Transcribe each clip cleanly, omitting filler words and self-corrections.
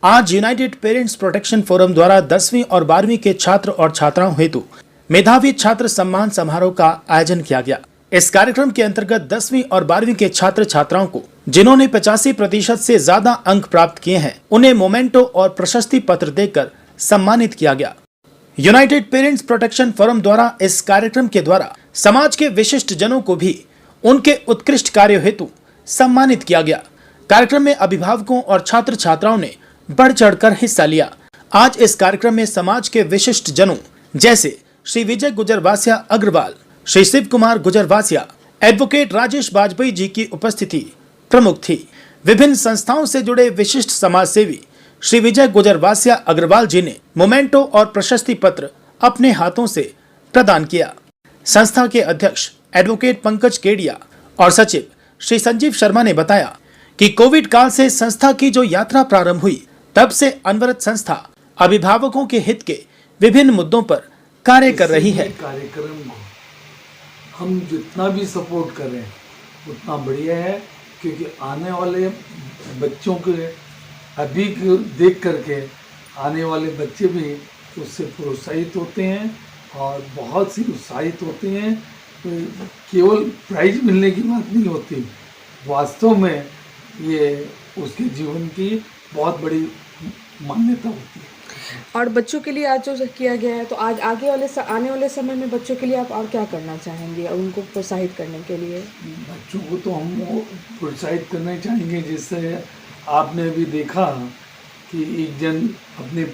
आज United parents protection forum द्वारा 10वीं और 12वीं के छात्र और छात्राओं हेतु मेधावी छात्र सम्मान समारोह का आयोजन किया गया। इस कार्यक्रम के अंतर्गत 10वीं और 12वीं के छात्र छात्राओं को जिन्होंने 85% से ज्यादा अंक प्राप्त किए हैं, उन्हें मोमेंटो और प्रशस्ति पत्र देकर सम्मानित किया गया। यूनाइटेड पेरेंट्स प्रोटेक्शन फोरम द्वारा इस कार्यक्रम के द्वारा समाज के विशिष्ट जनों को भी उनके उत्कृष्ट कार्यों हेतु सम्मानित किया गया। कार्यक्रम में अभिभावकों और छात्र छात्राओं ने बढ़ चढ़कर हिस्सा लिया। आज इस कार्यक्रम में समाज के विशिष्ट जनों जैसे श्री विजय गुजरवासिया अग्रवाल, श्री शिव कुमार गुजरवासिया, एडवोकेट राजेश बाजपेयी जी की उपस्थिति प्रमुख थी। विभिन्न संस्थाओं से जुड़े विशिष्ट समाज सेवी श्री विजय गुजरवासिया अग्रवाल जी ने मोमेंटो और प्रशस्ति पत्र अपने हाथों से प्रदान किया। संस्था के अध्यक्ष एडवोकेट पंकज केडिया और सचिव श्री संजीव शर्मा ने बताया कि कोविड काल से संस्था की जो यात्रा प्रारंभ हुई, तब से अनवरत संस्था अभिभावकों के हित के विभिन्न मुद्दों पर कार्य कर रही है। कार्यक्रम को हम जितना भी सपोर्ट करें उतना बढ़िया है, क्योंकि आने वाले बच्चों के अभी देख करके आने वाले बच्चे भी उससे प्रोत्साहित होते हैं और बहुत सी उत्साहित होते हैं। तो केवल प्राइज मिलने की बात नहीं होती, वास्तव में ये उसके जीवन की बहुत बड़ी मान्यता होती है। और बच्चों के लिए आज जो किया गया है, तो आज आने वाले समय में बच्चों के लिए आप और क्या करना चाहेंगे उनको प्रोत्साहित करने के लिए? बच्चों को तो हम प्रोत्साहित करना चाहेंगे, जिससे आपने भी देखा कि एक जन अपने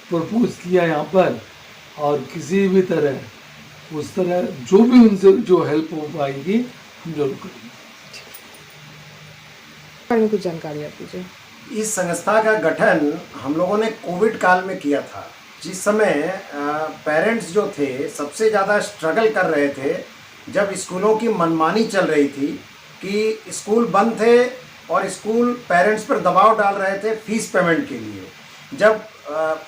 प्रपोज किया यहाँ पर, और किसी भी तरह उस तरह जो भी उनसे जो हेल्प हो पाएगी हम जरूर करेंगे। में कुछ जानकारी आप दीजिए। इस संस्था का गठन हम लोगों ने कोविड काल में किया था, जिस समय पेरेंट्स जो थे सबसे ज़्यादा स्ट्रगल कर रहे थे, जब स्कूलों की मनमानी चल रही थी कि स्कूल बंद थे और स्कूल पेरेंट्स पर दबाव डाल रहे थे फीस पेमेंट के लिए। जब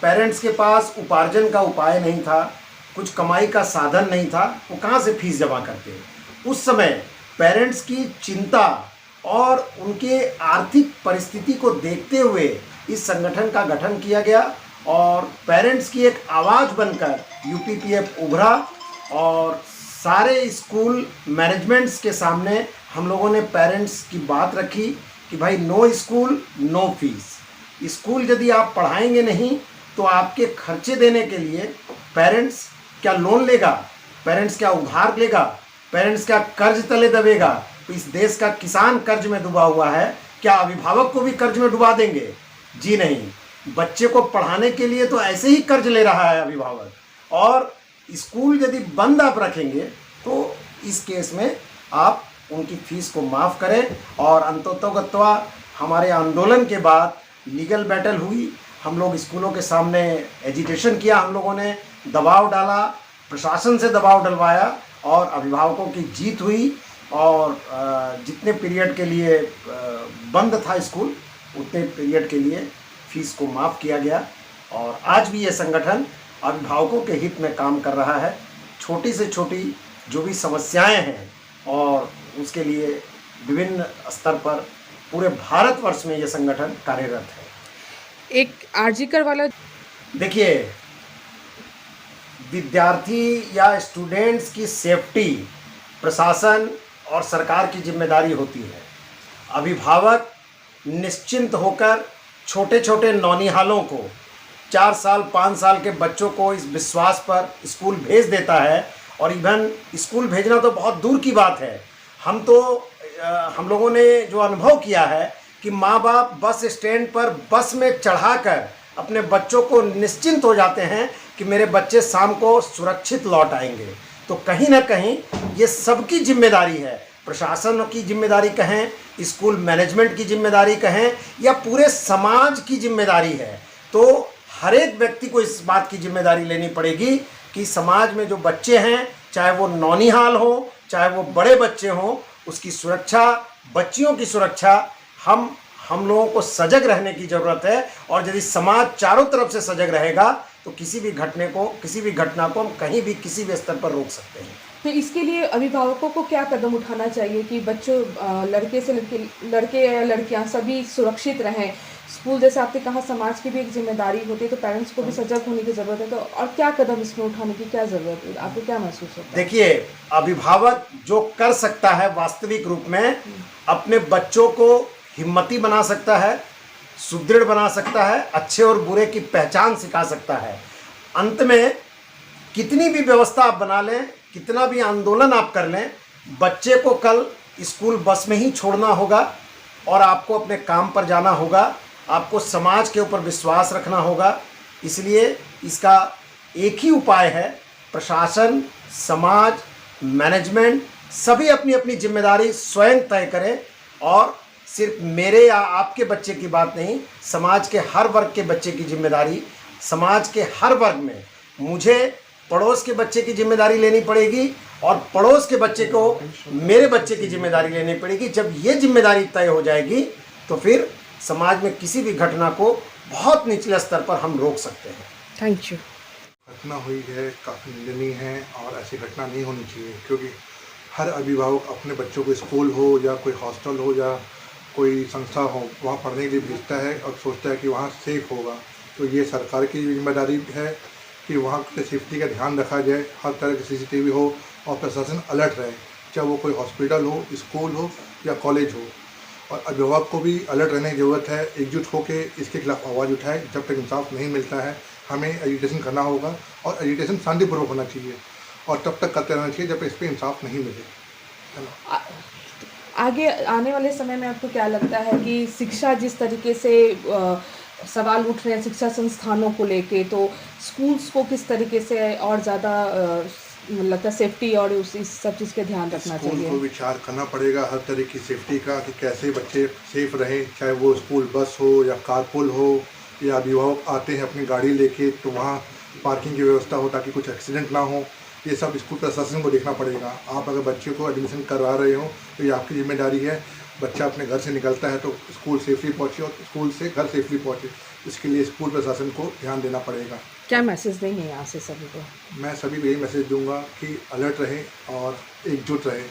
पेरेंट्स के पास उपार्जन का उपाय नहीं था, कुछ कमाई का साधन नहीं था, वो कहाँ से फीस जमा करते। उस समय पेरेंट्स की चिंता और उनके आर्थिक परिस्थिति को देखते हुए इस संगठन का गठन किया गया और पेरेंट्स की एक आवाज़ बनकर यूपीपीएफ उभरा और सारे स्कूल मैनेजमेंट्स के सामने हम लोगों ने पेरेंट्स की बात रखी कि भाई no school no fees. School यदि आप पढ़ाएंगे नहीं तो आपके खर्चे देने के लिए पेरेंट्स क्या लोन लेगा, पेरेंट्स क्या उधार लेगा, पेरेंट्स क्या कर्ज तले दबेगा। तो इस देश का किसान कर्ज में डूबा हुआ है, क्या अभिभावक को भी कर्ज में डुबा देंगे? जी नहीं, बच्चे को पढ़ाने के लिए तो ऐसे ही कर्ज ले रहा है अभिभावक, और स्कूल यदि बंद आप रखेंगे तो इस केस में आप उनकी फीस को माफ़ करें। और अंततोगत्वा हमारे आंदोलन के बाद लीगल बैटल हुई, हम लोग स्कूलों के सामने एजिटेशन किया, हम लोगों ने दबाव डाला, प्रशासन से दबाव डलवाया और अभिभावकों की जीत हुई। और जितने पीरियड के लिए बंद था स्कूल, उतने पीरियड के लिए फीस को माफ़ किया गया। और आज भी ये संगठन अभिभावकों के हित में काम कर रहा है। छोटी से छोटी जो भी समस्याएं हैं और उसके लिए विभिन्न स्तर पर पूरे भारतवर्ष में ये संगठन कार्यरत है। एक आरजीकर वाला, देखिए, विद्यार्थी या स्टूडेंट्स की सेफ्टी प्रशासन और सरकार की जिम्मेदारी होती है। अभिभावक निश्चिंत होकर छोटे छोटे नौनिहालों को, 4 साल 5 साल के बच्चों को इस विश्वास पर स्कूल भेज देता है। और इवन स्कूल भेजना तो बहुत दूर की बात है, हम लोगों ने जो अनुभव किया है कि माँ बाप बस स्टैंड पर बस में चढ़ाकर अपने बच्चों को निश्चिंत हो जाते हैं कि मेरे बच्चे शाम को सुरक्षित लौट आएंगे। तो कहीं ना कहीं ये सबकी जिम्मेदारी है, प्रशासन की जिम्मेदारी कहें, स्कूल मैनेजमेंट की जिम्मेदारी कहें, या पूरे समाज की जिम्मेदारी है। तो हर एक व्यक्ति को इस बात की जिम्मेदारी लेनी पड़ेगी कि समाज में जो बच्चे हैं, चाहे वो नौनिहाल हो, चाहे वो बड़े बच्चे हों, उसकी सुरक्षा, बच्चियों की सुरक्षा हम लोगों को सजग रहने की ज़रूरत है। और यदि समाज चारों तरफ से सजग रहेगा तो किसी भी घटना को हम कहीं भी किसी भी स्तर पर रोक सकते हैं। तो इसके लिए अभिभावकों को क्या कदम उठाना चाहिए कि बच्चों लड़के या लड़कियां सभी सुरक्षित रहें? स्कूल जैसे आपने कहा समाज की भी एक जिम्मेदारी होती है, तो पेरेंट्स को भी सजग होने की ज़रूरत है, तो और क्या कदम इसमें उठाने की क्या ज़रूरत है? आपको क्या महसूस होता है? देखिए, अभिभावक जो कर सकता है वास्तविक रूप में, अपने बच्चों को हिम्मती बना सकता है, सुदृढ़ बना सकता है, अच्छे और बुरे की पहचान सिखा सकता है। अंत में कितनी भी व्यवस्था आप बना लें, कितना भी आंदोलन आप कर लें, बच्चे को कल स्कूल बस में ही छोड़ना होगा और आपको अपने काम पर जाना होगा। आपको समाज के ऊपर विश्वास रखना होगा। इसलिए इसका एक ही उपाय है, प्रशासन, समाज, मैनेजमेंट सभी अपनी अपनी जिम्मेदारी स्वयं तय करें और सिर्फ मेरे या आपके बच्चे की बात नहीं, समाज के हर वर्ग के बच्चे की जिम्मेदारी, समाज के हर वर्ग में मुझे पड़ोस के बच्चे की जिम्मेदारी लेनी पड़ेगी और पड़ोस के बच्चे को मेरे बच्चे की जिम्मेदारी लेनी पड़ेगी। जब ये जिम्मेदारी तय हो जाएगी तो फिर समाज में किसी भी घटना को बहुत निचले स्तर पर हम रोक सकते हैं। Thank you. घटना हुई है, काफ़ी निंदनीय है और ऐसी घटना नहीं होनी चाहिए, क्योंकि हर अभिभावक अपने बच्चों को स्कूल हो या कोई हॉस्टल हो या कोई संस्था हो वहाँ पढ़ने के लिए भेजता है और सोचता है कि वहाँ सेफ होगा। तो ये सरकार की जिम्मेदारी है कि वहाँ के सेफ्टी का ध्यान रखा जाए, हर तरह की CCTV हो और प्रशासन अलर्ट रहे, चाहे वो कोई हॉस्पिटल हो, स्कूल हो या कॉलेज हो। और अभिभावक को भी अलर्ट रहने की ज़रूरत है, एकजुट होकर इसके खिलाफ आवाज़ उठाए। जब तक इंसाफ नहीं मिलता है हमें एजुटेशन करना होगा और एजुटेशन शांतिपूर्वक होना चाहिए और तब तक करते रहना चाहिए जब तक इस पर इंसाफ नहीं मिले। आगे आने वाले समय में आपको क्या लगता है कि शिक्षा जिस तरीके से सवाल उठ रहे हैं शिक्षा संस्थानों को लेके, तो स्कूल्स को किस तरीके से और ज़्यादा लगता है सेफ्टी और इस सब चीज़ का ध्यान रखना स्कूल चाहिए? को विचार करना पड़ेगा हर तरह की सेफ्टी का, कि कैसे बच्चे सेफ रहें, चाहे वो स्कूल बस हो या कारपूल हो या अभिभावक आते हैं अपनी गाड़ी लेके तो वहाँ पार्किंग की व्यवस्था हो ताकि कुछ एक्सीडेंट ना हो। ये सब स्कूल प्रशासन को देखना पड़ेगा। आप अगर बच्चे को एडमिशन करवा रहे हो तो ये आपकी जिम्मेदारी है। बच्चा अपने घर से निकलता है तो स्कूल सेफली पहुँचे और स्कूल से घर सेफली पहुँचे, इसके लिए स्कूल प्रशासन को ध्यान देना पड़ेगा। क्या मैसेज देंगे यहाँ से सभी को? मैं सभी को यही मैसेज दूंगा कि अलर्ट रहें और एकजुट रहें।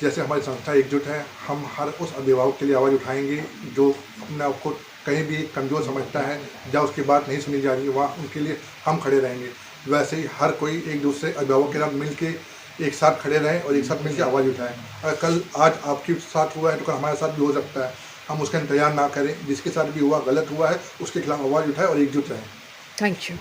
जैसे हमारी संस्था एकजुट है, हम हर उस अभिभावक के लिए आवाज़ उठाएंगे जो अपने आप को कहीं भी कमज़ोर समझता है, जहाँ उसकी बात नहीं सुनी जा रही है वहाँ उनके लिए हम खड़े रहेंगे। वैसे ही हर कोई एक दूसरे अभिभावक के साथ मिल के एक साथ खड़े रहें और एक साथ मिल के आवाज़ उठाएँ। अगर कल आज आपके साथ हुआ है तो कल हमारे साथ भी हो सकता है। हम उसका इंतजार ना करें, जिसके साथ भी हुआ गलत हुआ है उसके खिलाफ आवाज़ उठाएँ और एकजुट रहें। Thank you.